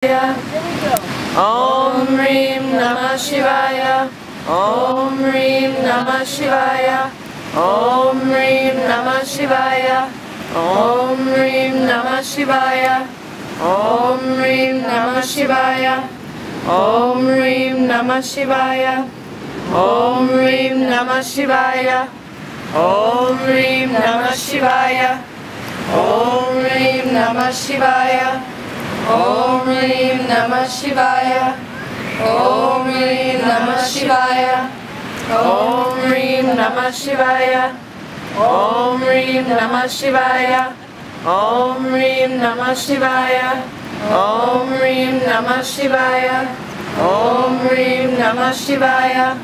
Om Reem Namah Shivaya. Om Reem Namah Shivaya. Om Reem Namah Shivaya. Om Reem Namah Shivaya. Om Reem Namah Shivaya. Om Reem Namah Shivaya. Om Reem Namah Shivaya. Om Reem Namah Shivaya. Om Reem Namah Shivaya. Om Reem Namah Shivaya. Om Reem Namah Shivaya. Om Reem Namah Shivaya. Om Reem Namah Shivaya. Om Reem Namah Shivaya. Om Reem Namah Shivaya. Om Reem Namah Shivaya.